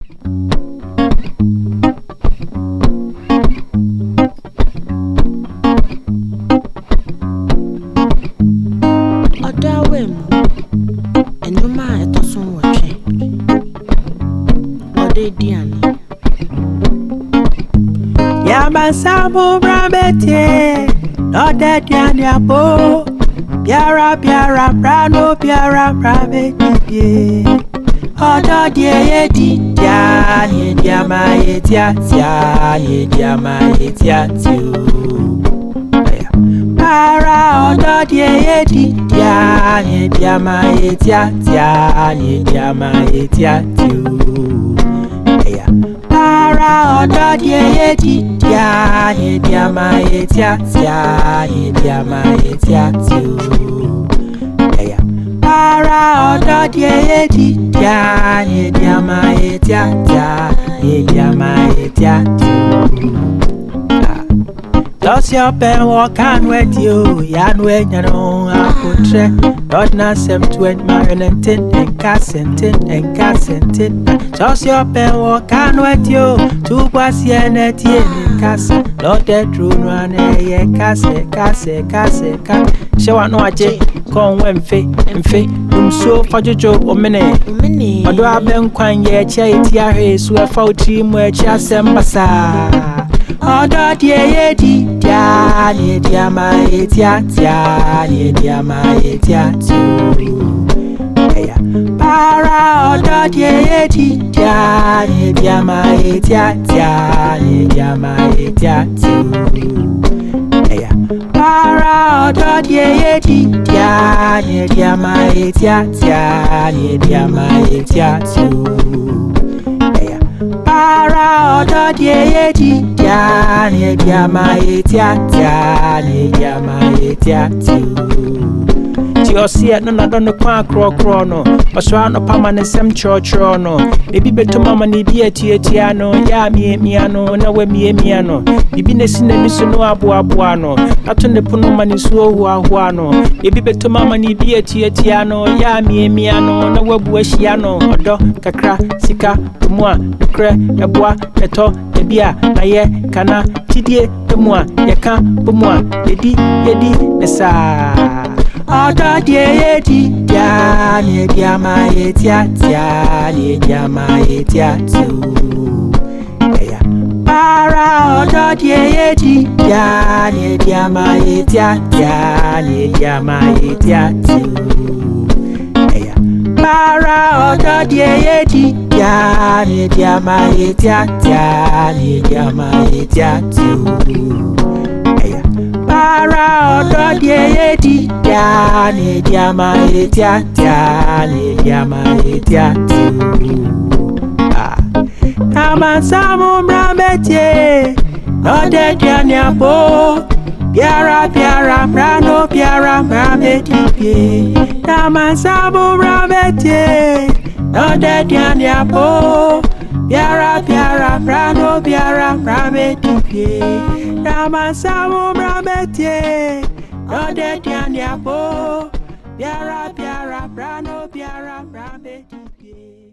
Odo Aduane, and no man at some watching. Odo Aduane. Yamasamo Brabete, not that Yanyabo, Piara Prano, Piara Brabete, Odo Dia, Yediama, Para Odo Dia, Yediama, Para Odo Dia, Yediama, Para Odo Dia, Toss your pen, walk and wet you, Yan wet, you know, I put not not 720 marinating and cassenting. Toss your pen, walk and wet you, 2 was yen at yen cassa, not that true one, casse. Show no aje, con when fe, so for Jojo or many. Odo Aduane Quaye, Aryee, so a 4 team where Asabea. Odo Dia, Para Odo Dia, Para Odo Para Odo Tiosia no na don kwa kro no oswa no pamane sem choro no ebi beto mama ni bi tia no ya mia no na wa mia no bibi na sinani so no aboa no ato ne pono mani so ohu no ebi beto mama ni bi tia no ya mia no na wa bu ahia no odo kakra sika mu a kre eboa eto ebia na ye kana tidie mu a ye ka mu a yedi nesa Odo Dia, Para Odo Para Odo Para Odo Namasamo Brabete, Odo Dianyabo, Piara Prano, Piara Brabete, Namasamo Brabete, Odo Dianyabo, Piara Prano, Piara Brabete, Namasamo Brabete, Odo Dianyabo, Piara Prano, Piara Brabete.